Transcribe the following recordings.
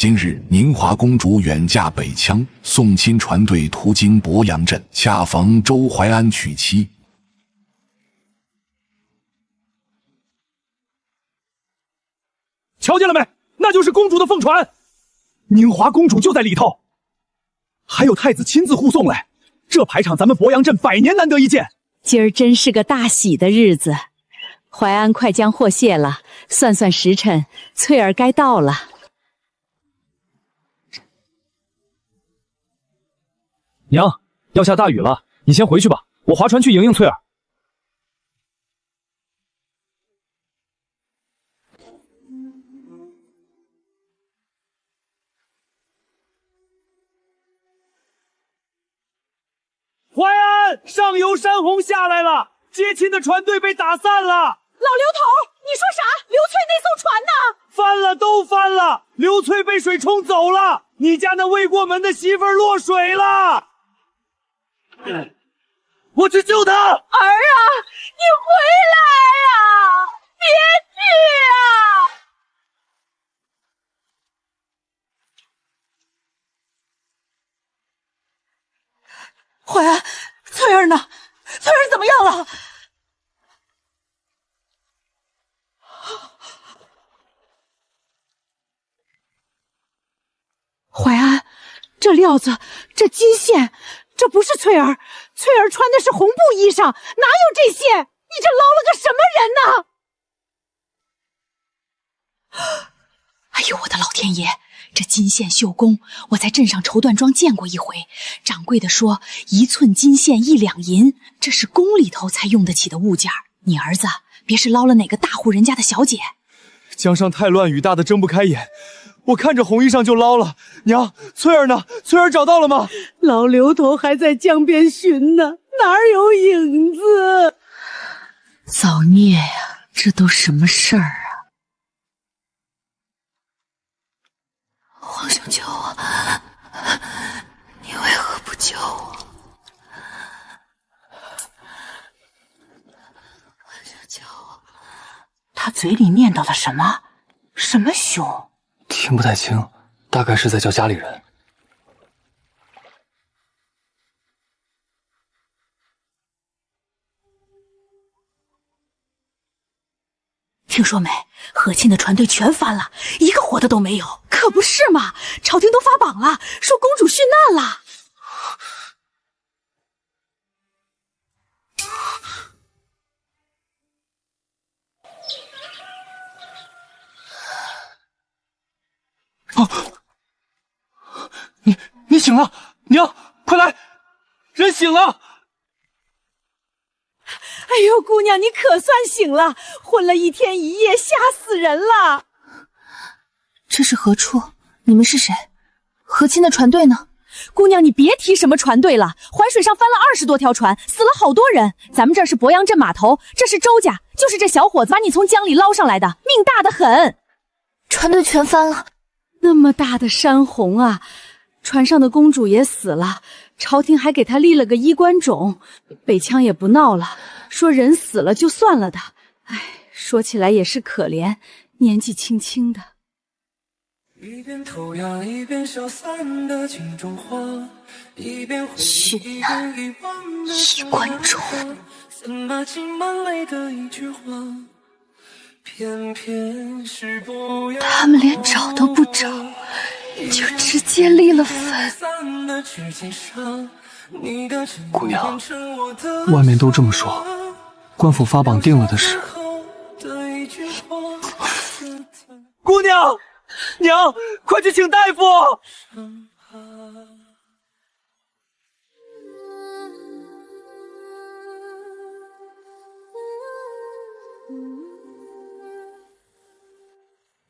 今日宁华公主远嫁北羌，送亲船队途经鄱阳镇，恰逢周淮安娶妻。瞧见了没？那就是公主的凤船，宁华公主就在里头，还有太子亲自护送来。这排场咱们鄱阳镇100年难得一见，今儿真是个大喜的日子。淮安快将货卸了，算算时辰，翠儿该到了。娘，要下大雨了，你先回去吧，我划船去迎迎翠儿。淮安，上游山洪下来了，接亲的船队被打散了。老刘头，你说啥？刘翠那艘船呢？翻了，都翻了，刘翠被水冲走了，你家那未过门的媳妇儿落水了。我去救她！儿啊，你回来呀！别去啊！淮安，翠儿呢？翠儿怎么样了？淮安，这料子，这金线，这不是翠儿，翠儿穿的是红布衣裳，哪有这些？你这捞了个什么人呢？哎呦，我的老天爷！这金线绣工，我在镇上绸缎庄见过一回。掌柜的说，1寸金线1两银，这是宫里头才用得起的物件。你儿子别是捞了哪个大户人家的小姐？江上太乱，雨大的睁不开眼，我看着红衣裳就捞了。娘，翠儿呢？翠儿找到了吗？老刘头还在江边寻呢，哪有影子？造孽呀，这都什么事儿啊？皇兄救我！你为何不救我？皇兄救我！他嘴里念叨了什么？什么兄？听不太清，大概是在叫家里人。听说没？和亲的船队全翻了，一个活的都没有。可不是嘛，朝廷都发榜了，说公主殉难了。哦，你醒了，娘，快来，人醒了。哎呦，姑娘，你可算醒了，昏了1天1夜，吓死人了。这是何处？你们是谁？和亲的船队呢？姑娘，你别提什么船队了，淮水上翻了20多条船，死了好多人。咱们这是鄱阳镇码头，这是周家，就是这小伙子把你从江里捞上来的，命大得很。船队全翻了，那么大的山洪啊！船上的公主也死了，朝廷还给她立了个衣冠冢，北羌也不闹了，说人死了就算了的。哎，说起来也是可怜，年纪轻轻的。一边偷呀一边消散的镜中花，一边殉难衣冠冢，怎么浸满泪的一句话，偏偏是不要他们连找都不找，就直接立了坟。姑娘，外面都这么说，官府发榜定了的事。姑娘，娘，快去请大夫！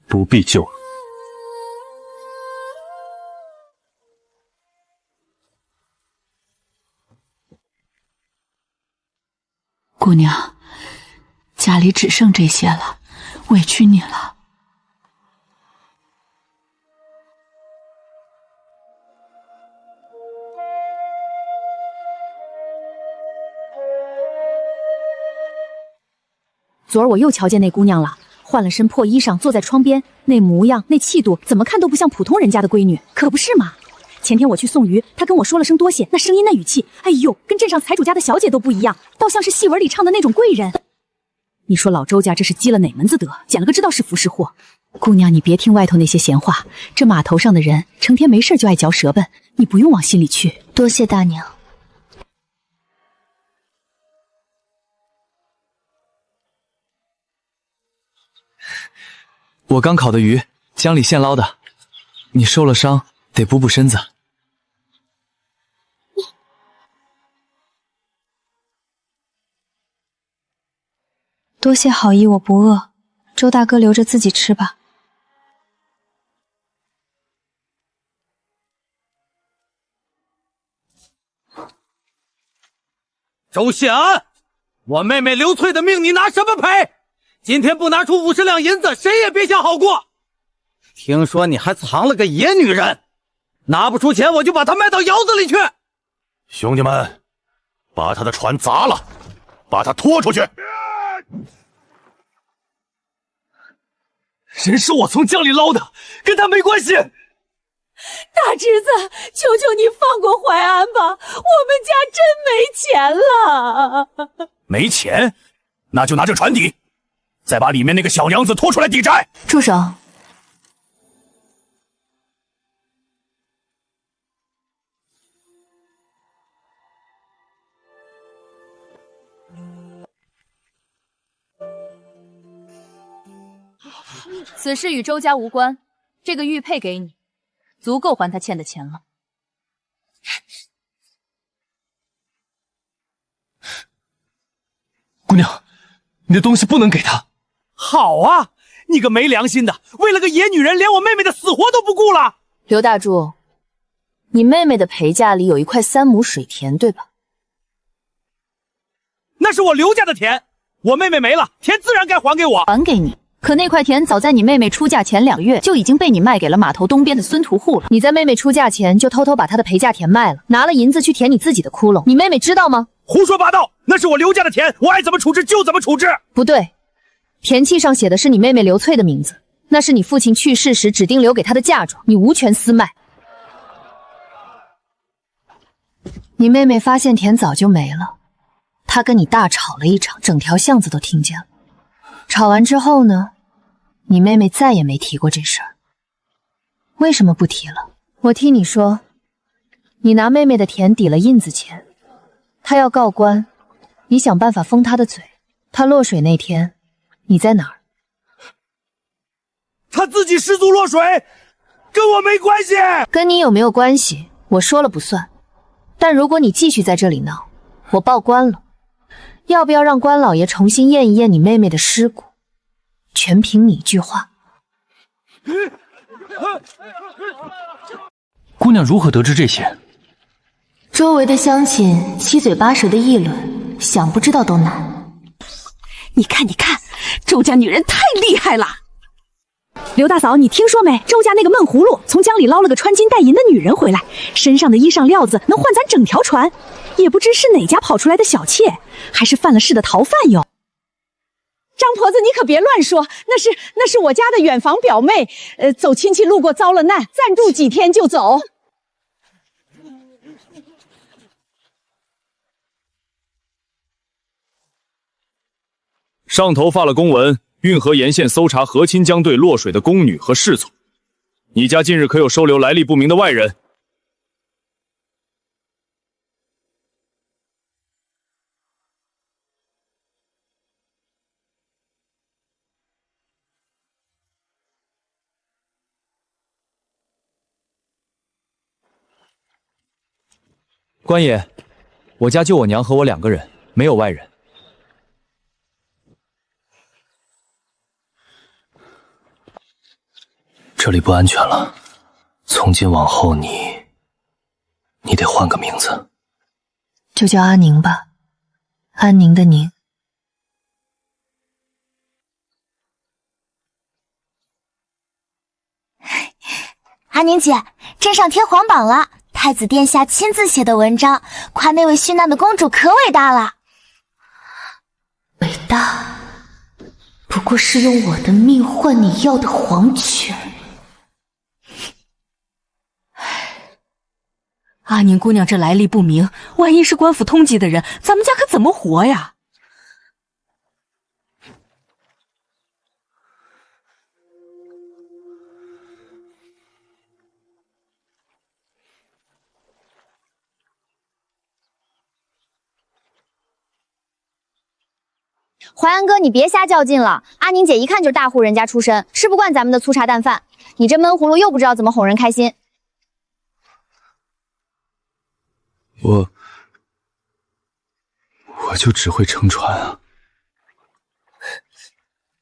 不必救。姑娘，家里只剩这些了，委屈你了。昨儿我又瞧见那姑娘了，换了身破衣裳，坐在窗边，那模样那气度，怎么看都不像普通人家的闺女，可不是嘛？前天我去送鱼，她跟我说了声多谢，那声音那语气，哎呦，跟镇上财主家的小姐都不一样，倒像是戏文里唱的那种贵人。你说老周家这是积了哪门子德，捡了个知道是福是祸？姑娘，你别听外头那些闲话，这码头上的人成天没事就爱嚼舌笨，你不用往心里去。多谢大娘。我刚烤的鱼，江里现捞的，你受了伤，得补补身子。多谢好意，我不饿，周大哥留着自己吃吧。周谢安，我妹妹刘翠的命你拿什么赔？今天不拿出50两银子，谁也别想好过。听说你还藏了个野女人，拿不出钱我就把她卖到窑子里去。兄弟们，把他的船砸了，把他拖出去。人是我从江里捞的，跟他没关系。大侄子，求求你放过淮安吧，我们家真没钱了。没钱，那就拿着船底，再把里面那个小娘子拖出来抵债。住手！此事与周家无关，这个玉佩给你，足够还他欠的钱了。姑娘，你的东西不能给他。好啊，你个没良心的，为了个野女人，连我妹妹的死活都不顾了。刘大柱，你妹妹的陪嫁里有一块3亩水田，对吧？那是我刘家的田，我妹妹没了，田自然该还给我。还给你。可那块田早在你妹妹出嫁前2个月就已经被你卖给了码头东边的孙屠户了。你在妹妹出嫁前就偷偷把她的陪嫁田卖了，拿了银子去填你自己的窟窿。你妹妹知道吗？胡说八道，那是我刘家的田，我爱怎么处置就怎么处置。不对，田契上写的是你妹妹刘翠的名字，那是你父亲去世时指定留给她的嫁妆，你无权私卖。你妹妹发现田早就没了，她跟你大吵了一场，整条巷子都听见了。吵完之后呢，你妹妹再也没提过这事儿。为什么不提了？我听你说，你拿妹妹的田抵了印子钱，她要告官，你想办法封她的嘴。她落水那天，你在哪儿？她自己失足落水，跟我没关系。跟你有没有关系，我说了不算。但如果你继续在这里闹，我报官了。要不要让关老爷重新验一验你妹妹的尸骨？全凭你一句话。姑娘如何得知这些？周围的乡亲七嘴八舌的议论，想不知道都难。你看，周家女人太厉害了。刘大嫂，你听说没？周家那个闷葫芦从江里捞了个穿金戴银的女人回来，身上的衣裳料子能换咱整条船，也不知是哪家跑出来的小妾，还是犯了事的逃犯哟。张婆子，你可别乱说，那是我家的远房表妹，走亲戚路过遭了难，暂住几天就走。上头发了公文，运河沿线搜查河清江队落水的宫女和侍从。你家近日可有收留来历不明的外人？官爷，我家就我娘和我2个人，没有外人。这里不安全了，从今往后你得换个名字。就叫阿宁吧，安宁的宁。阿宁姐，镇上贴皇榜了，太子殿下亲自写的文章，夸那位殉难的公主可伟大了。伟大？不过是用我的命换你要的皇权。阿宁姑娘这来历不明，万一是官府通缉的人，咱们家可怎么活呀？淮安哥，你别瞎较劲了。阿宁姐一看就是大户人家出身，吃不惯咱们的粗茶淡饭。你这闷葫芦又不知道怎么哄人开心。我就只会乘船啊。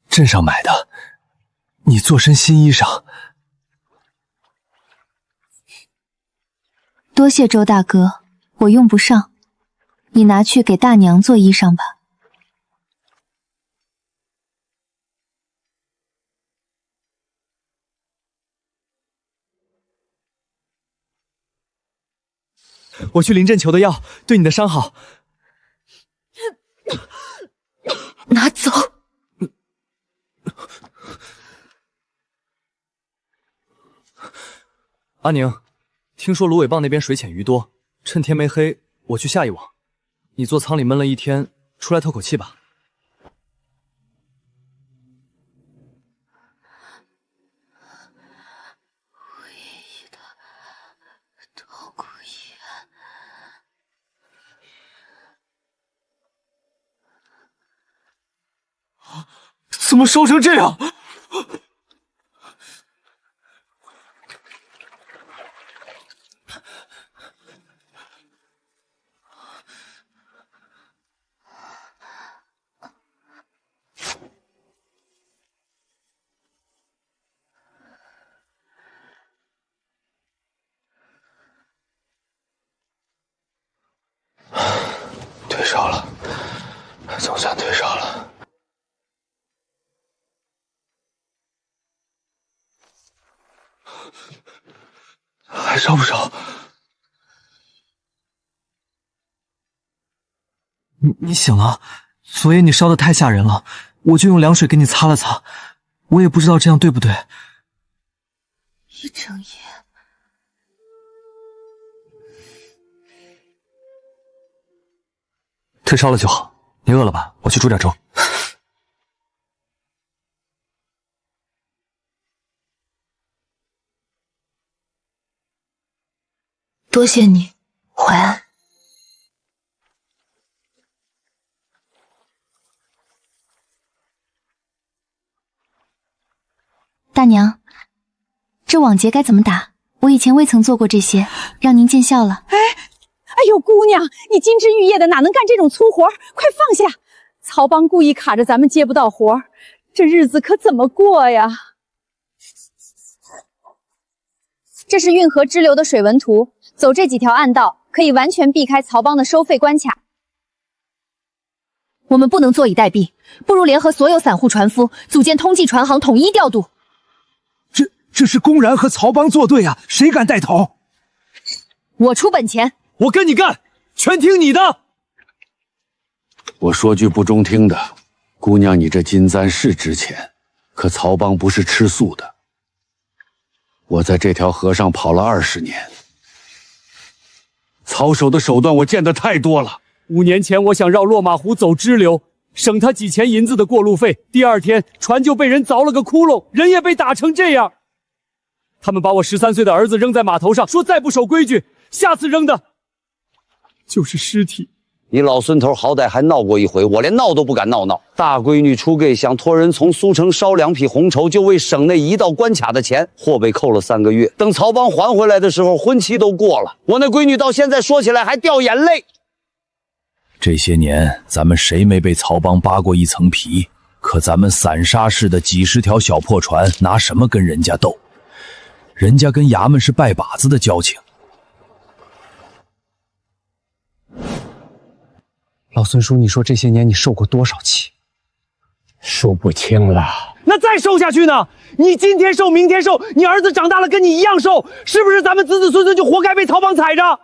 镇上买的，你做身新衣裳。多谢周大哥，我用不上，你拿去给大娘做衣裳吧。我去临阵求的药，对你的伤好。拿走。阿宁，听说芦苇蚌那边水浅鱼多，趁天没黑，我去下一网。你坐舱里闷了一天，出来透口气吧。怎么烧成这样？退烧了，总算退烧了。还烧不烧？你醒了？昨夜你烧得太吓人了，我就用凉水给你擦了擦。我也不知道这样对不对。一整夜。退烧了就好。你饿了吧？我去煮点粥。多谢你，淮安。大娘，这网结该怎么打？我以前未曾做过这些，让您见笑了。哎呦，姑娘，你金枝玉叶的哪能干这种粗活？快放下！曹帮故意卡着咱们接不到活，这日子可怎么过呀？这是运河支流的水文图，走这几条暗道可以完全避开曹帮的收费关卡。我们不能坐以待毙，不如联合所有散户船夫，组建通济船行，统一调度。这是公然和曹帮作对啊！谁敢带头？我出本钱。我跟你干，全听你的。我说句不中听的，姑娘，你这金簪是值钱，可曹帮不是吃素的。我在这条河上跑了20年，曹守的手段我见得太多了。5年前我想绕落马湖走支流，省他几钱银子的过路费，第2天船就被人凿了个窟窿，人也被打成这样。他们把我13岁的儿子扔在码头上，说再不守规矩，下次扔的就是尸体。你老孙头好歹还闹过一回，我连闹都不敢闹。大闺女出给想托人从苏城捎2匹红绸，就为省那1道关卡的钱，货被扣了3个月。等曹帮还回来的时候，婚期都过了。我那闺女到现在说起来还掉眼泪。这些年咱们谁没被曹帮扒过一层皮？可咱们散沙市的几10条小破船，拿什么跟人家斗？人家跟衙门是拜把子的交情。老孙叔，你说这些年你受过多少气？数不清了。那再受下去呢？你今天受，明天受，你儿子长大了跟你一样受，是不是咱们子子孙孙就活该被曹帮踩着？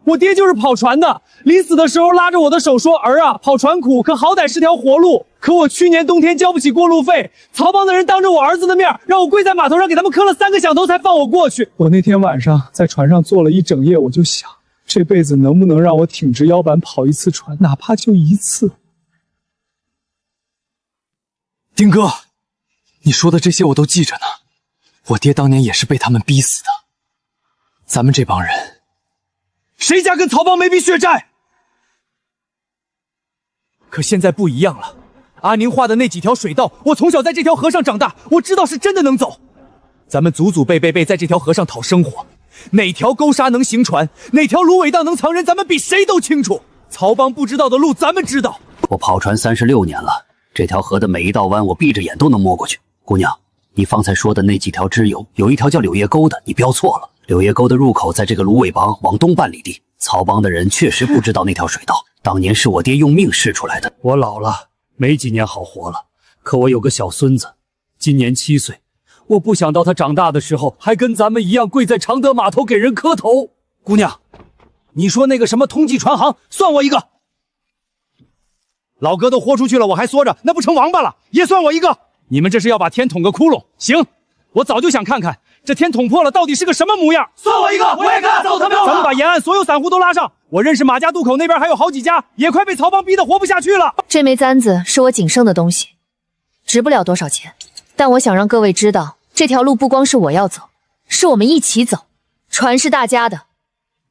我爹就是跑船的，临死的时候拉着我的手说：“儿啊，跑船苦，可好歹是条活路。”可我去年冬天交不起过路费，曹帮的人当着我儿子的面让我跪在码头上给他们磕了3个响头才放我过去。我那天晚上在船上坐了一整夜，我就想，这辈子能不能让我挺直腰板跑一次船，哪怕就一次。丁哥，你说的这些我都记着呢。我爹当年也是被他们逼死的。咱们这帮人，谁家跟曹帮没笔血债？可现在不一样了，阿宁画的那几条水道，我从小在这条河上长大，我知道是真的能走。咱们祖祖辈辈在这条河上讨生活，哪条沟沙能行船，哪条芦苇荡能藏人，咱们比谁都清楚。曹帮不知道的路，咱们知道。我跑船36年了，这条河的每一道弯，我闭着眼都能摸过去。姑娘，你方才说的那几条支流，有一条叫柳叶沟的，你标错了。柳叶沟的入口在这个芦苇帮往东半里地。曹帮的人确实不知道那条水道，当年是我爹用命试出来的。我老了，没几年好活了。可我有个小孙子，今年7岁，我不想到他长大的时候还跟咱们一样跪在常德码头给人磕头。姑娘，你说那个什么通济船行，算我一个。老哥都豁出去了，我还缩着，那不成王八了？也算我一个。你们这是要把天捅个窟窿？行，我早就想看看这天捅破了到底是个什么模样。算我一个，我也干，走他喵！咱们把沿岸所有散户都拉上。我认识马家渡口那边还有好几家，也快被曹帮逼得活不下去了。这枚簪子是我仅剩的东西，值不了多少钱，但我想让各位知道，这条路不光是我要走，是我们一起走。船是大家的，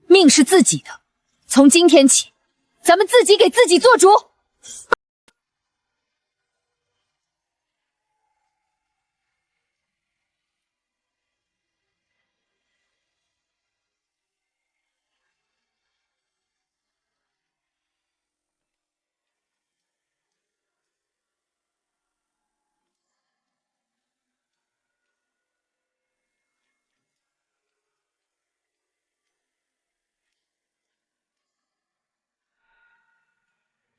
命是自己的。从今天起，咱们自己给自己做主。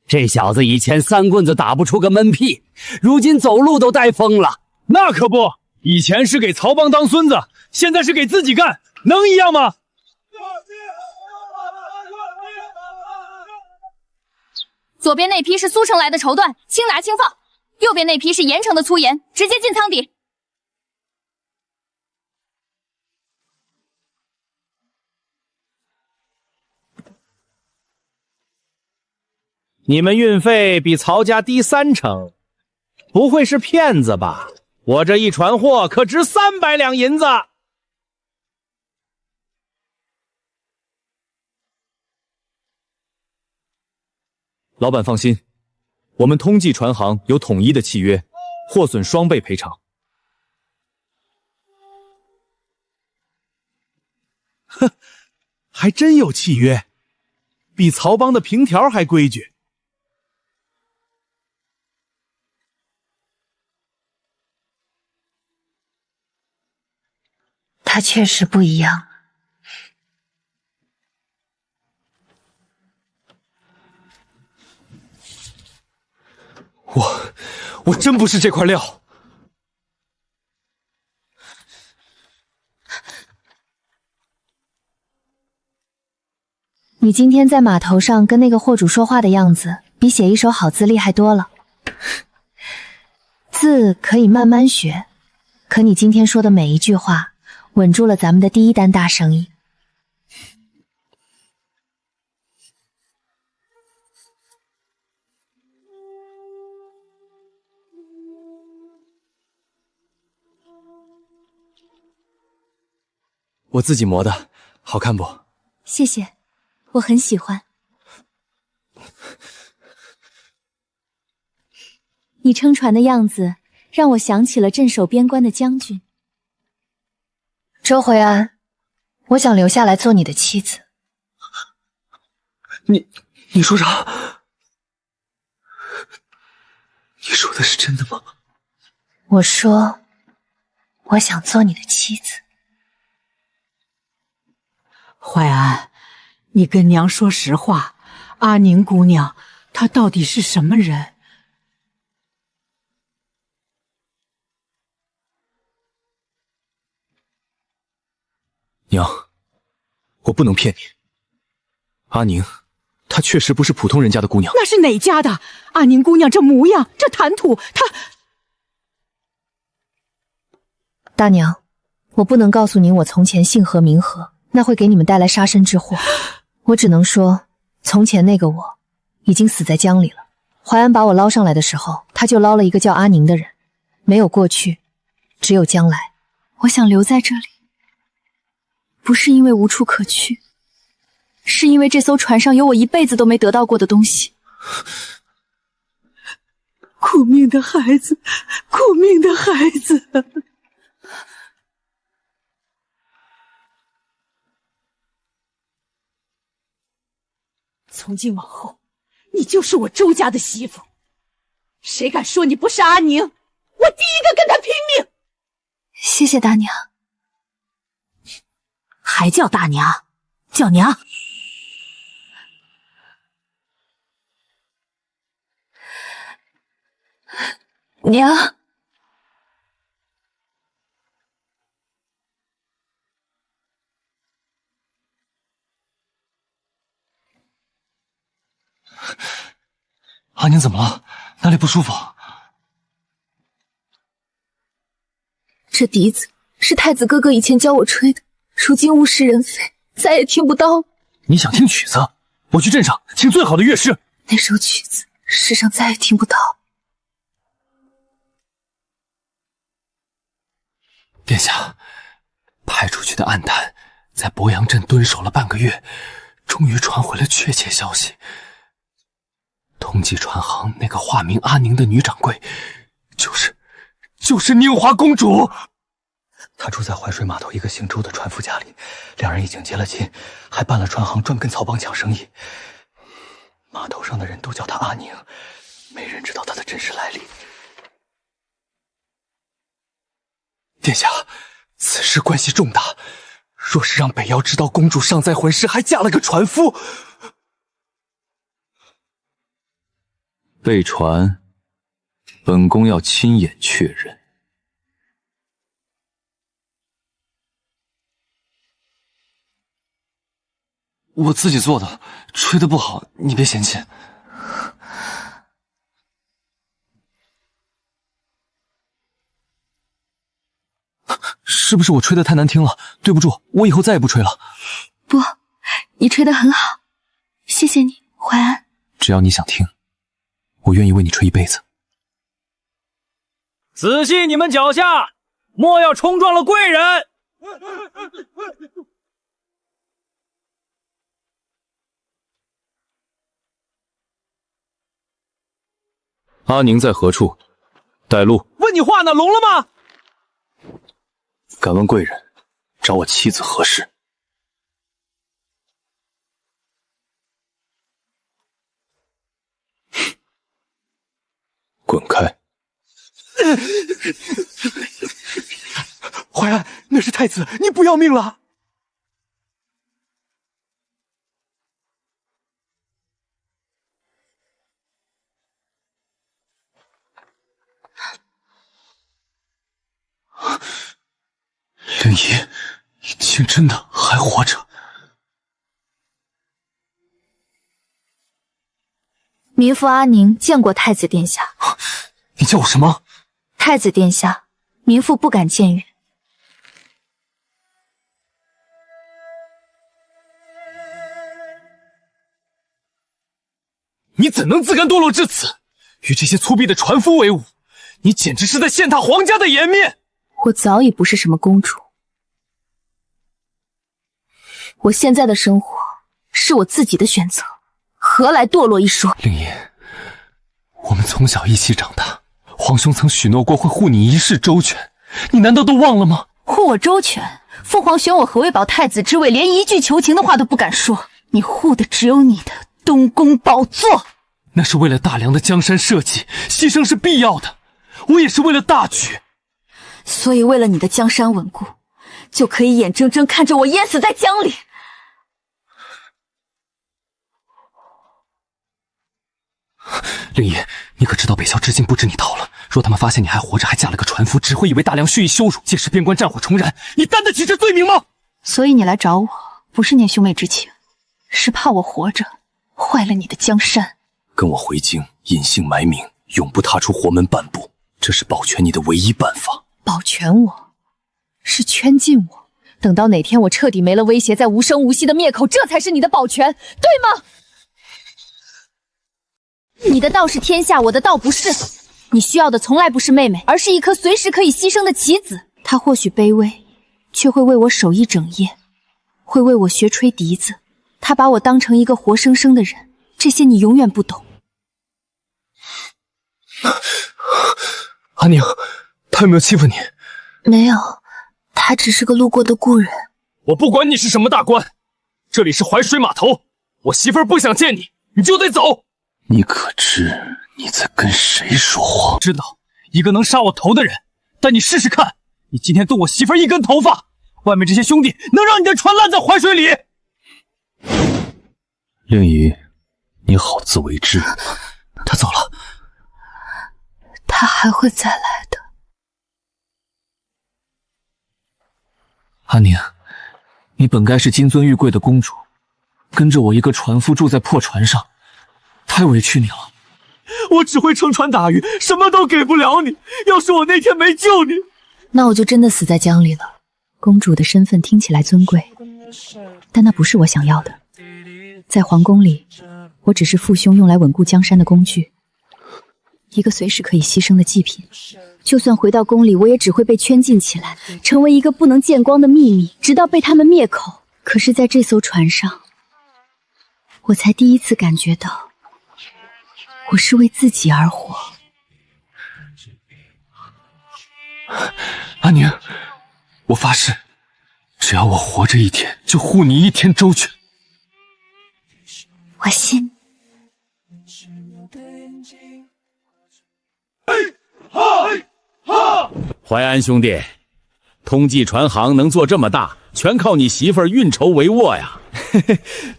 这小子以前3棍子打不出个闷屁，如今走路都带风了。那可不，以前是给曹帮当孙子，现在是给自己干，能一样吗？左边那批是苏城来的绸缎，轻拿轻放；右边那批是盐城的粗盐，直接进仓底。你们运费比曹家低3成，不会是骗子吧？我这一船货可值300两银子。老板放心，我们通济船行有统一的契约，货损双倍赔偿。哼，还真有契约，比曹帮的凭条还规矩。他确实不一样。我真不是这块料。你今天在码头上跟那个货主说话的样子，比写一手好字厉害多了。字可以慢慢学，可你今天说的每一句话，稳住了咱们的第1单大生意。我自己磨的，好看不？谢谢，我很喜欢。你撑船的样子，让我想起了镇守边关的将军。周回安，我想留下来做你的妻子。你说啥？你说的是真的吗？我说，我想做你的妻子。淮安，你跟娘说实话，阿宁姑娘她到底是什么人？娘，我不能骗你。阿宁，她确实不是普通人家的姑娘。那是哪家的？阿宁姑娘这模样，这谈吐，她……大娘，我不能告诉您我从前姓何名何，那会给你们带来杀身之祸。我只能说，从前那个我已经死在江里了。淮安把我捞上来的时候，他就捞了一个叫阿宁的人，没有过去，只有将来。我想留在这里，不是因为无处可去，是因为这艘船上有我一辈子都没得到过的东西。苦命的孩子，苦命的孩子。从今往后，你就是我周家的媳妇。谁敢说你不是阿宁，我第一个跟他拼命。谢谢大娘。还叫大娘？叫娘。娘。阿宁怎么了？哪里不舒服？这笛子是太子哥哥以前教我吹的，如今物是人非，再也听不到了。你想听曲子？我去镇上请最好的乐师。那首曲子世上再也听不到。殿下，派出去的暗探在博阳镇蹲守了半个月，终于传回了确切消息。通缉船行那个化名阿宁的女掌柜，就是宁华公主。她住在淮水码头一个姓周的船夫家里，两人已经结了亲，还办了船行，专跟曹帮抢生意。码头上的人都叫她阿宁，没人知道她的真实来历。殿下，此事关系重大，若是让北瑶知道公主尚在魂师，还嫁了个船夫，被传，本宫要亲眼确认。我自己做的，吹得不好，你别嫌弃。是不是我吹得太难听了？对不住，我以后再也不吹了。不，你吹得很好，谢谢你，淮安。只要你想听，我愿意为你吹一辈子。仔细你们脚下，莫要冲撞了贵人。阿宁在何处？带路。问你话呢，聋了吗？敢问贵人，找我妻子何事？滚开！淮安，那是太子，你不要命了！灵仪，你竟真的还活着！民妇阿宁见过太子殿下。你叫我什么？太子殿下，民妇不敢僭越。你怎能自甘堕落至此，与这些粗鄙的船夫为伍？你简直是在践踏皇家的颜面！我早已不是什么公主，我现在的生活是我自己的选择，何来堕落一说？灵仪，我们从小一起长大，皇兄曾许诺过会护你一世周全，你难道都忘了吗？护我周全？父皇选我何为保太子之位，连一句求情的话都不敢说，你护的只有你的东宫宝座。那是为了大梁的江山社稷，牺牲是必要的，我也是为了大局。所以为了你的江山稳固，就可以眼睁睁看着我淹死在江里。灵仪，你可知道北校至今不知你逃了？若他们发现你还活着，还嫁了个船夫，只会以为大梁蓄意羞辱，届时边关战火重燃，你担得起这罪名吗？所以你来找我，不是念兄妹之情，是怕我活着坏了你的江山。跟我回京，隐姓埋名，永不踏出活门半步，这是保全你的唯一办法。保全我，是圈禁我，等到哪天我彻底没了威胁，再无声无息的灭口，这才是你的保全，对吗？你的道是天下，我的道不是。你需要的从来不是妹妹，而是一颗随时可以牺牲的棋子。她或许卑微，却会为我守一整夜，会为我学吹笛子。她把我当成一个活生生的人，这些你永远不懂。阿宁，他有没有欺负你？没有，他只是个路过的故人。我不管你是什么大官，这里是淮水码头，我媳妇儿不想见你，你就得走。你可知你在跟谁说话？知道，一个能杀我头的人。但你试试看，你今天动我媳妇儿一根头发，外面这些兄弟能让你的船烂在淮水里？令仪，你好自为之。他走了，他还会再来的。阿宁，你本该是金尊玉贵的公主，跟着我一个船夫住在破船上，太委屈你了。我只会撑船打鱼，什么都给不了你。要是我那天没救你，那我就真的死在江里了。公主的身份听起来尊贵，但那不是我想要的。在皇宫里，我只是父兄用来稳固江山的工具，一个随时可以牺牲的祭品。就算回到宫里，我也只会被圈禁起来，成为一个不能见光的秘密，直到被他们灭口。可是在这艘船上，我才第一次感觉到，我是为自己而活。阿宁，我发誓，只要我活着一天，就护你一天周全。我信。淮安兄弟，通济船行能做这么大，全靠你媳妇儿运筹帷幄呀。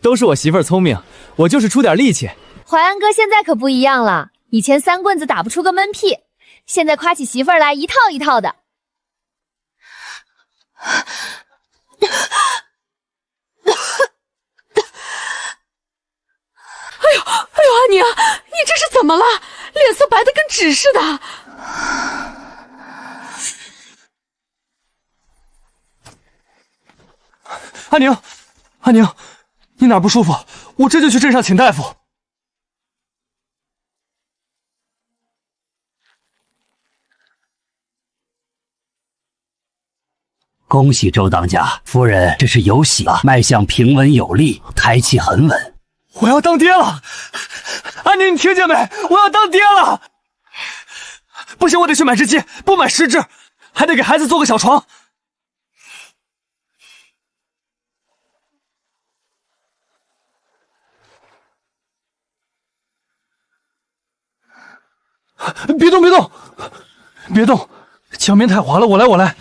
都是我媳妇儿聪明，我就是出点力气。淮安哥现在可不一样了，以前3棍子打不出个闷屁，现在夸起媳妇儿来一套一套的。哎呦，阿宁，你这是怎么了？脸色白得跟纸似的。阿宁，你哪儿不舒服？我这就去镇上请大夫。恭喜周当家，夫人这是有喜了，迈向平稳有力，胎气很稳。我要当爹了，阿宁，你听见没？我要当爹了！不行，我得去买只鸡，不买10只，还得给孩子做个小床。别动，别动，别动！墙面太滑了，我来。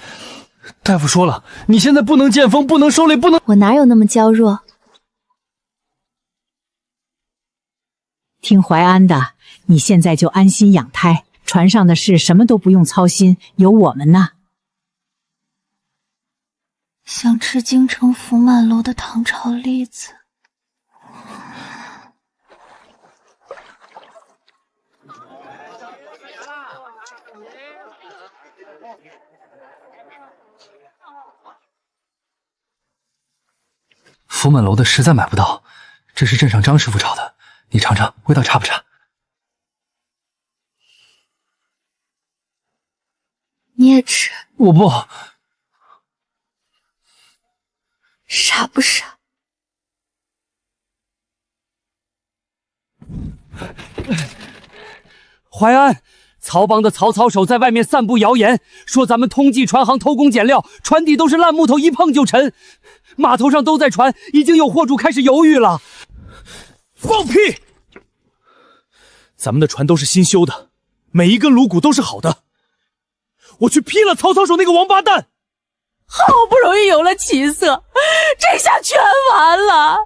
大夫说了，你现在不能见风，不能收泪，不能……我哪有那么娇弱？听淮安的，你现在就安心养胎，船上的事什么都不用操心，有我们呢。想吃京城福满楼的糖炒栗子。福满楼的实在买不到，这是镇上张师傅炒的，你尝尝味道差不差？你也吃？我不。傻不傻？淮安，曹帮的曹操手在外面散布谣言，说咱们通济船行偷工减料，船底都是烂木头，一碰就沉。码头上都在传，已经有货主开始犹豫了。放屁！咱们的船都是新修的，每一根颅骨都是好的。我去劈了曹操手那个王八蛋！好不容易有了起色，这下全完了，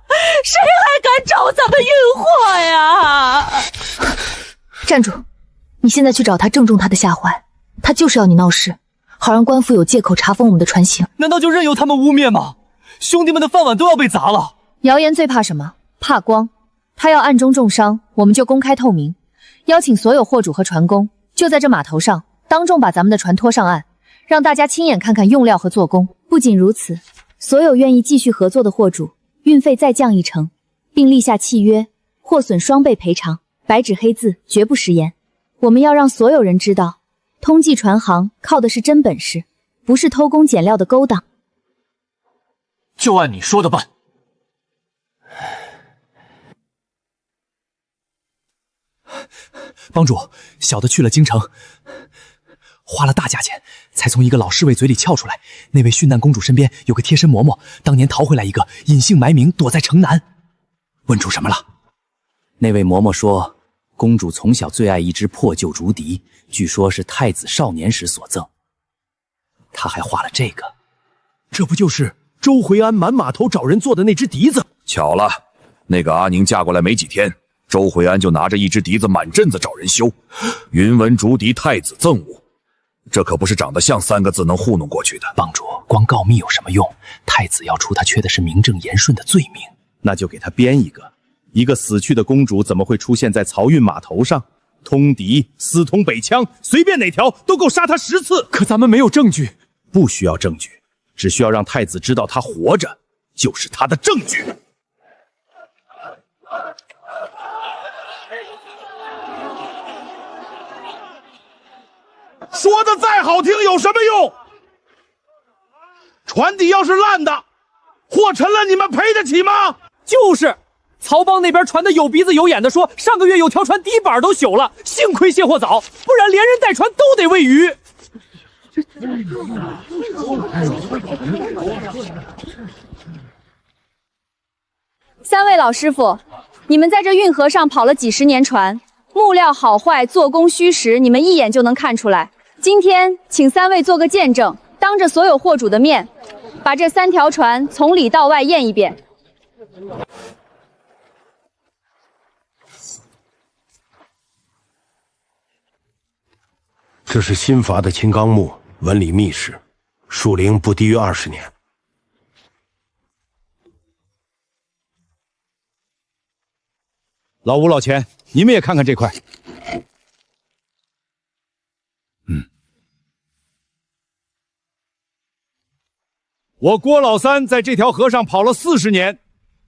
谁还敢找咱们运货呀？站住！你现在去找他，正中他的下怀。他就是要你闹事，好让官府有借口查封我们的船行。难道就任由他们污蔑吗？兄弟们的饭碗都要被砸了。谣言最怕什么？怕光。他要暗中重伤，我们就公开透明，邀请所有货主和船工，就在这码头上当众把咱们的船拖上岸，让大家亲眼看看用料和做工。不仅如此，所有愿意继续合作的货主，运费再降1成，并立下契约，货损双倍赔偿，白纸黑字，绝不食言。我们要让所有人知道，通济船行靠的是真本事，不是偷工减料的勾当。就按你说的办。帮主，小的去了京城，花了大价钱才从一个老侍卫嘴里撬出来，那位殉难公主身边有个贴身嬷嬷，当年逃回来一个，隐姓埋名躲在城南。问出什么了？那位嬷嬷说，公主从小最爱一只破旧竹笛，据说是太子少年时所赠。她还画了这个，这不就是周回安满码头找人做的那只笛子？巧了，那个阿宁嫁过来没几天，周回安就拿着一只笛子满镇子找人修，云纹竹笛太子赠物，这可不是长得像3个字能糊弄过去的。帮主，光告密有什么用？太子要出，他缺的是名正言顺的罪名。那就给他编一个死去的公主怎么会出现在漕运码头上？通敌、私通北羌，随便哪条都够杀他10次。可咱们没有证据。不需要证据，只需要让太子知道他活着，就是他的证据。说的再好听有什么用？船底要是烂的，货沉了，你们赔得起吗？就是曹帮那边传的有鼻子有眼的说，上个月有条船底板都朽了，幸亏卸货早，不然连人带船都得喂鱼。3位老师傅，你们在这运河上跑了几十年船，木料好坏、做工虚实，你们一眼就能看出来。今天请3位做个见证，当着所有货主的面，把这3条船从里到外验一遍。这是新伐的青冈木，纹理密实，树龄不低于20年。老吴、老钱，你们也看看这块。我郭老三在这条河上跑了40年，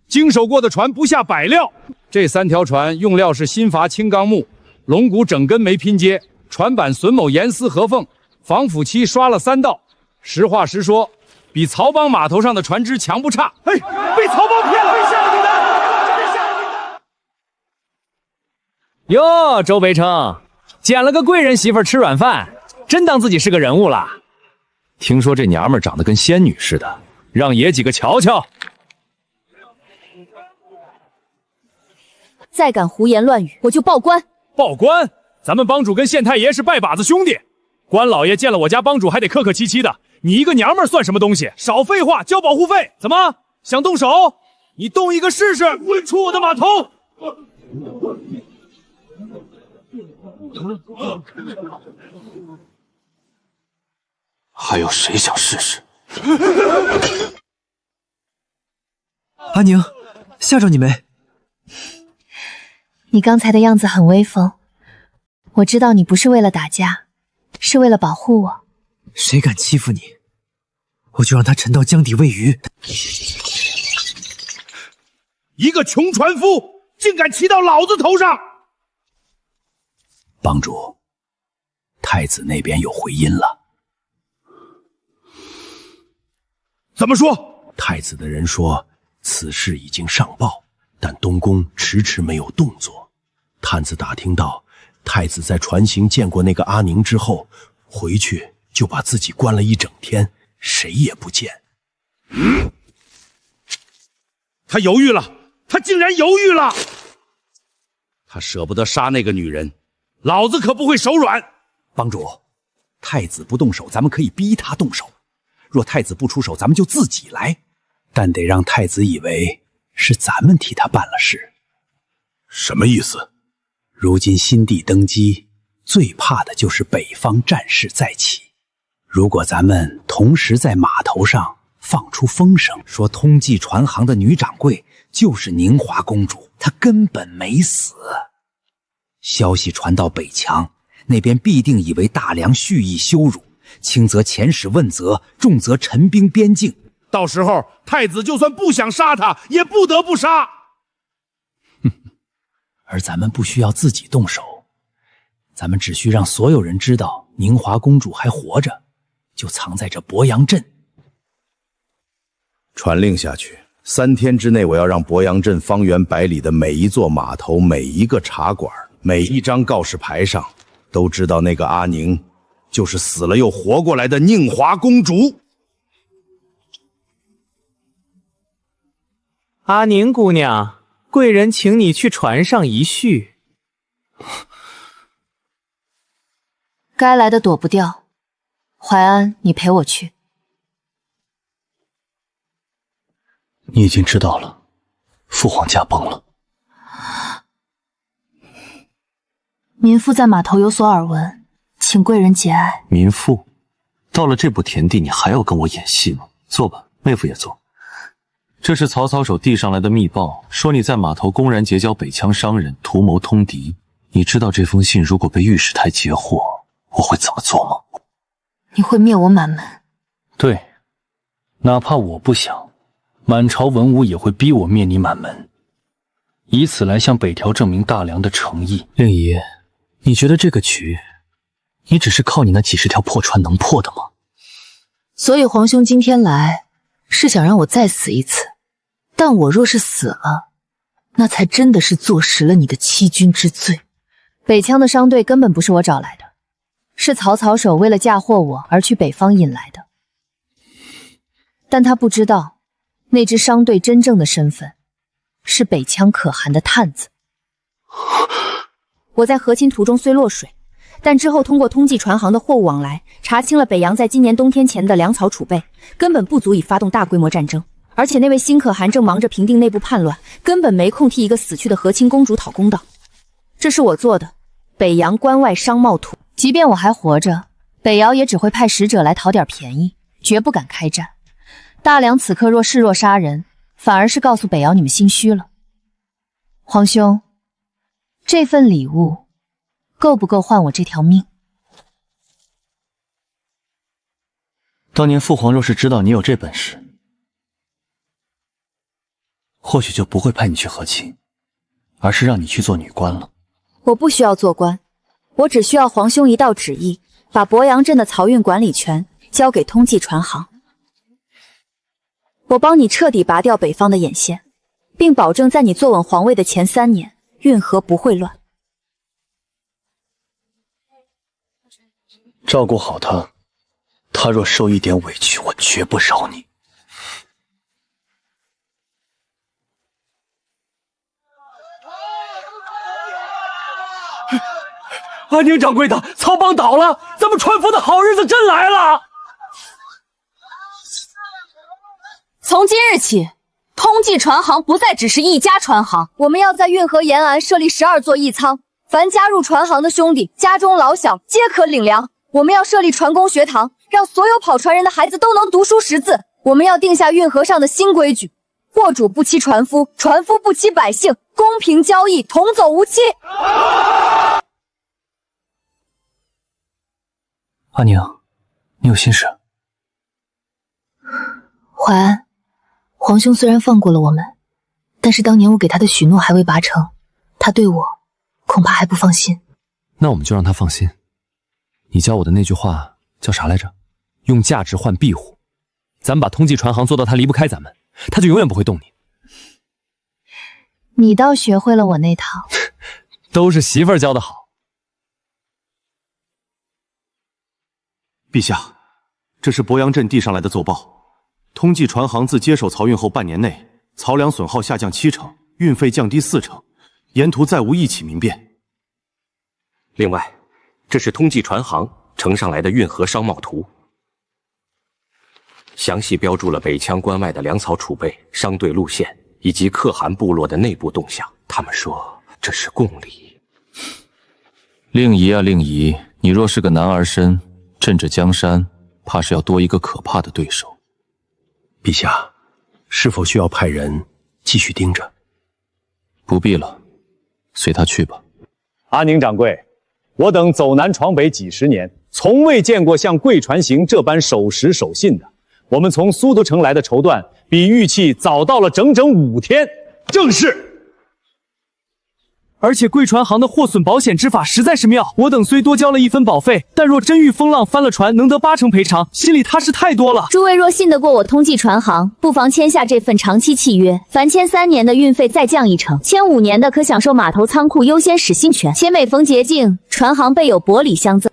经手过的船不下100辆。这3条船用料是新伐青冈木，龙骨整根没拼接，船板榫卯严丝合缝，防腐漆刷了3道。实话实说，比曹帮码头上的船只强不差。哎，被曹帮骗了，被吓你的！哟，周北城，捡了个贵人媳妇吃软饭，真当自己是个人物了。听说这娘们长得跟仙女似的，让爷几个瞧瞧。再敢胡言乱语，我就报官。报官？咱们帮主跟县太爷是拜把子兄弟，关老爷见了我家帮主还得客客气气的，你一个娘们算什么东西？少废话，交保护费。怎么想动手？你动一个试试，出我的码头！还有谁想试试？阿宁，吓着你没？你刚才的样子很威风，我知道你不是为了打架，是为了保护我。谁敢欺负你，我就让他沉到江底喂鱼。一个穷船夫，竟敢骑到老子头上！帮主，太子那边有回音了。怎么说？太子的人说，此事已经上报，但东宫迟迟没有动作。探子打听到，太子在船行见过那个阿宁之后，回去就把自己关了一整天，谁也不见。他犹豫了，他竟然犹豫了！他舍不得杀那个女人，老子可不会手软。帮主，太子不动手，咱们可以逼他动手。若太子不出手，咱们就自己来，但得让太子以为是咱们替他办了事。什么意思？如今新帝登基，最怕的就是北方战事再起。如果咱们同时在码头上放出风声，说通济船行的女掌柜就是宁华公主，她根本没死。消息传到北墙，那边必定以为大梁蓄意羞辱，轻则遣使问责，重则陈兵边境。到时候太子就算不想杀他，也不得不杀。而咱们不需要自己动手，咱们只需让所有人知道宁华公主还活着，就藏在这博阳镇。传令下去，3天之内，我要让博阳镇方圆100里的每一座码头、每一个茶馆、每一张告示牌上，都知道那个阿宁就是死了又活过来的宁华公主。阿宁姑娘，贵人请你去船上一叙。该来的躲不掉，淮安，你陪我去。你已经知道了，父皇驾崩了。民妇在码头有所耳闻，请贵人节哀。民妇，到了这步田地，你还要跟我演戏吗？坐吧，妹夫也坐。这是曹操手递上来的密报，说你在码头公然结交北羌商人，图谋通敌。你知道这封信如果被御史台截获，我会怎么做吗？你会灭我满门。对，哪怕我不想，满朝文武也会逼我灭你满门，以此来向北条证明大梁的诚意。令仪，你觉得这个局，你只是靠你那几10条破船能破的吗？所以皇兄今天来，是想让我再死一次。但我若是死了，那才真的是坐实了你的欺君之罪。北羌的商队根本不是我找来的，是曹操手为了嫁祸我而去北方引来的。但他不知道，那支商队真正的身份是北羌可汗的探子。我在和亲途中虽落水，但之后通过通济船行的货物往来，查清了北洋在今年冬天前的粮草储备，根本不足以发动大规模战争。而且那位新可汗正忙着平定内部叛乱，根本没空替一个死去的和亲公主讨公道。这是我做的北洋关外商贸图。即便我还活着，北姚也只会派使者来讨点便宜，绝不敢开战。大梁此刻若示弱杀人，反而是告诉北姚你们心虚了。皇兄，这份礼物够不够换我这条命？当年父皇若是知道你有这本事，或许就不会派你去和亲，而是让你去做女官了。我不需要做官，我只需要皇兄一道旨意，把博阳镇的漕运管理权交给通济船行。我帮你彻底拔掉北方的眼线，并保证在你坐稳皇位的前3年，运河不会乱。照顾好他，他若受一点委屈，我绝不饶你。阿宁掌柜的，曹帮倒了，咱们传福的好日子真来了。从今日起，通济船行不再只是一家船行，我们要在运河沿岸设立12座驿仓，凡加入船行的兄弟，家中老小皆可领粮。我们要设立船工学堂，让所有跑船人的孩子都能读书识字。我们要定下运河上的新规矩，货主不欺船夫，船夫不欺百姓，公平交易，同走无期。阿宁，你有心事？淮安，皇兄虽然放过了我们，但是当年我给他的许诺还未达成，他对我恐怕还不放心。那我们就让他放心。你教我的那句话叫啥来着？用价值换庇护。咱们把通济船行做到他离不开咱们，他就永远不会动你。你倒学会了我那套。都是媳妇儿教的好。陛下，这是博阳镇递上来的奏报。通济船行自接手漕运后半年内，漕粮损耗下降70%，运费降低40%，沿途再无一起民变。另外，这是通济船行呈上来的运河商贸图，详细标注了北羌关外的粮草储备、商队路线以及可汗部落的内部动向。他们说这是共理。令仪啊，令仪，你若是个男儿身，镇这江山，怕是要多一个可怕的对手。陛下，是否需要派人继续盯着。不必了，随他去吧。阿宁掌柜，我等走南闯北几十年，从未见过像贵传行这般守时守信的。我们从苏都城来的绸缎，比玉器早到了整整5天。正是。而且贵船行的货损保险之法实在是妙，我等虽多交了1分保费，但若真遇风浪翻了船，能得80%赔偿，心里踏实太多了。诸位若信得过我通济船行，不妨签下这份长期契约，凡签3年的运费再降1成，签5年的可享受码头仓库优先使新权，且每逢节庆，船行备有薄礼相赠。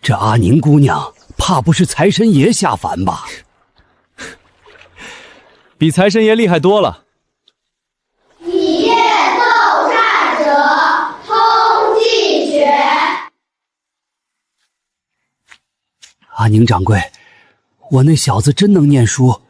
这阿宁姑娘怕不是财神爷下凡吧？比财神爷厉害多了。体验斗战者通济学。阿宁掌柜，我那小子真能念书，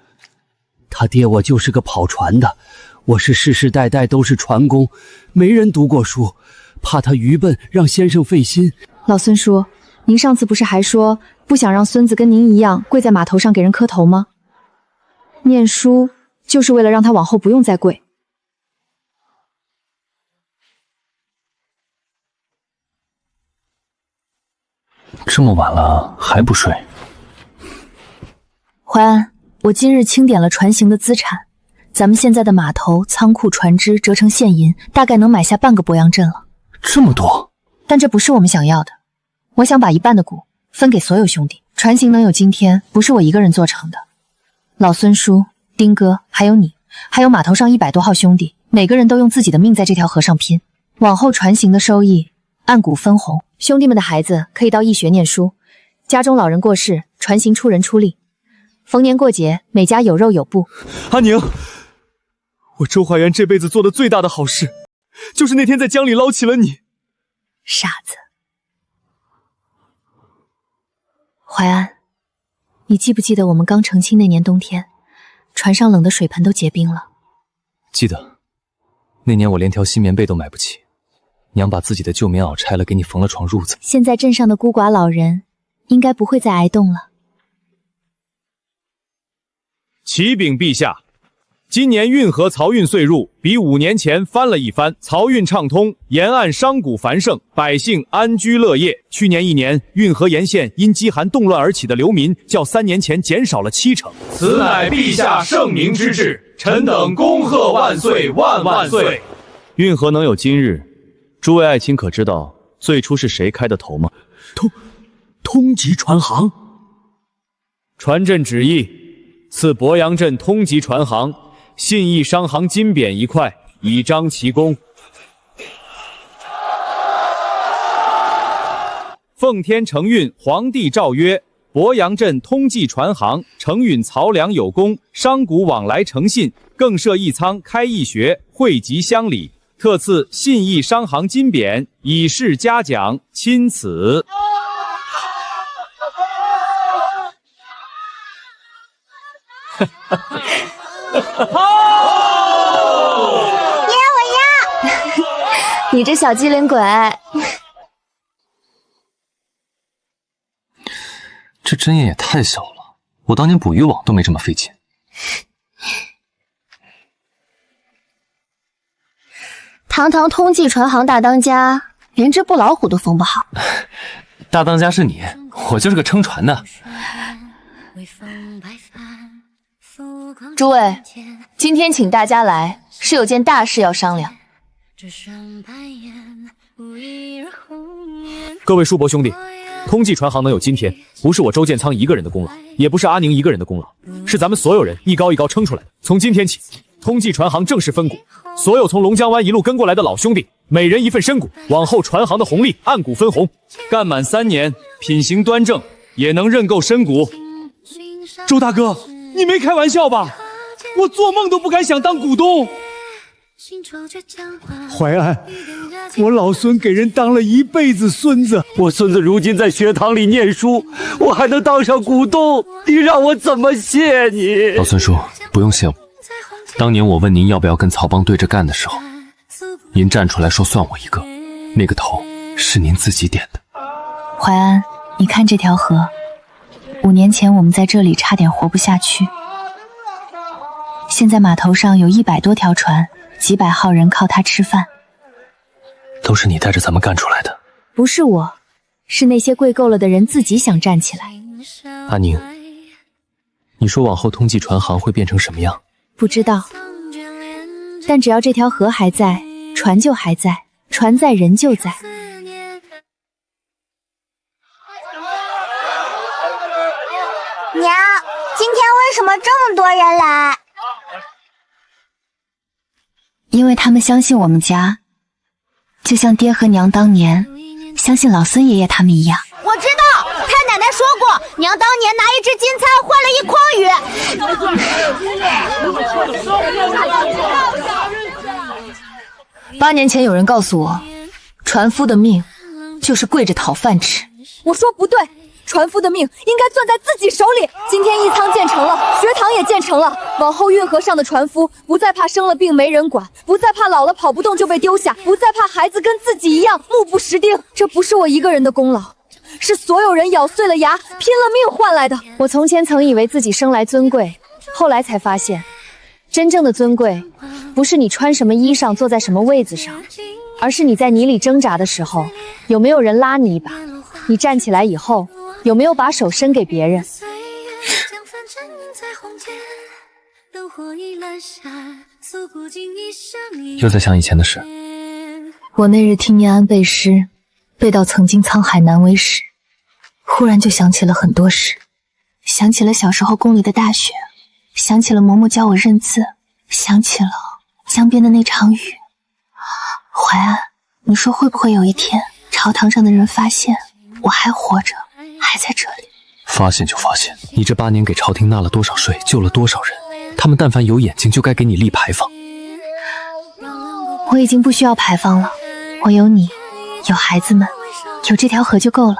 他爹我就是个跑船的，我是世世代代都是船工，没人读过书，怕他愚笨，让先生费心。老孙叔，您上次不是还说不想让孙子跟您一样跪在码头上给人磕头吗？念书就是为了让他往后不用再跪。这么晚了还不睡？淮安，我今日清点了船行的资产，咱们现在的码头、仓库、船只折成现银，大概能买下半个鄱阳镇了。这么多？但这不是我们想要的。我想把1半的股分给所有兄弟。船行能有今天，不是我一个人做成的。老孙叔、丁哥，还有你，还有码头上100多号兄弟，每个人都用自己的命在这条河上拼。往后船行的收益按股分红，兄弟们的孩子可以到义学念书，家中老人过世，船行出人出力。逢年过节，每家有肉有布。阿宁，我周怀元这辈子做的最大的好事，就是那天在江里捞起了你。傻子。淮安，你记不记得我们刚成亲那年冬天，船上冷的水盆都结冰了？记得，那年我连条新棉被都买不起，娘把自己的旧棉袄拆了给你缝了床褥子。现在镇上的孤寡老人应该不会再挨冻了。启禀陛下，今年运河漕运岁入比5年前翻了一番，漕运畅通，沿岸商贾繁盛，百姓安居乐业。去年1年，运河沿线因饥寒动乱而起的流民，较3年前减少了7成。此乃陛下圣明之治，臣等恭贺万岁万万岁！运河能有今日，诸位爱卿可知道最初是谁开的头吗？通缉船行。传朕旨意，赐鄱阳镇通缉船行信义商行金匾1块，以彰其功。奉天承运皇帝诏曰：鄱阳镇通济船行承允漕粮有功，商贾往来诚信，更设义仓，开义学，惠及乡里，特赐信义商行金匾，以示嘉奖，钦此。我要！你这小机灵鬼！这针眼也太小了，我当年捕渔网都没这么费劲。堂堂通济船行大当家，连只布老虎都缝不好。大当家是你，我就是个撑船的。诸位，今天请大家来，是有件大事要商量。各位叔伯兄弟，通济船行能有今天，不是我周建仓一个人的功劳，也不是阿宁一个人的功劳，是咱们所有人一高一高撑出来的。从今天起，通济船行正式分股，所有从龙江湾一路跟过来的老兄弟，每人1份身股，往后船行的红利按股分红。干满3年，品行端正，也能认购身股。周大哥，你没开玩笑吧？我做梦都不敢想当股东。淮安，我老孙给人当了一辈子孙子，我孙子如今在学堂里念书，我还能当上股东，你让我怎么谢你？老孙叔，不用谢我。当年我问您要不要跟曹帮对着干的时候，您站出来说算我一个，那个头是您自己点的。淮安，你看这条河，5年前我们在这里差点活不下去，现在码头上有100多条船，几百号人靠它吃饭。都是你带着咱们干出来的。不是我，是那些跪够了的人自己想站起来。阿宁，你说往后通济船行会变成什么样？不知道，但只要这条河还在，船就还在，船在人就在。娘，今天为什么这么多人来？因为他们相信我们家，就像爹和娘当年相信老孙爷爷他们一样。我知道，太奶奶说过，娘当年拿1只金钗换了1筐鱼。8年前有人告诉我，船夫的命就是跪着讨饭吃。我说不对，船夫的命应该攥在自己手里。今天一仓建成了，学堂也建成了，往后运河上的船夫不再怕生了病没人管，不再怕老了跑不动就被丢下，不再怕孩子跟自己一样目不识丁。这不是我一个人的功劳，是所有人咬碎了牙拼了命换来的。我从前曾以为自己生来尊贵，后来才发现，真正的尊贵不是你穿什么衣裳坐在什么位子上，而是你在泥里挣扎的时候有没有人拉你一把，你站起来以后有没有把手伸给别人。又在想以前的事。我那日听念安背诗，背到曾经沧海难为时，忽然就想起了很多事，想起了小时候宫里的大雪，想起了嬷嬷教我认字，想起了江边的那场雨。淮安，你说会不会有一天，朝堂上的人发现我还活着，还在这里？发现就发现，你这8年给朝廷纳了多少税，救了多少人，他们但凡有眼睛就该给你立牌坊。我已经不需要牌坊了，我有你，有孩子们，有这条河就够了。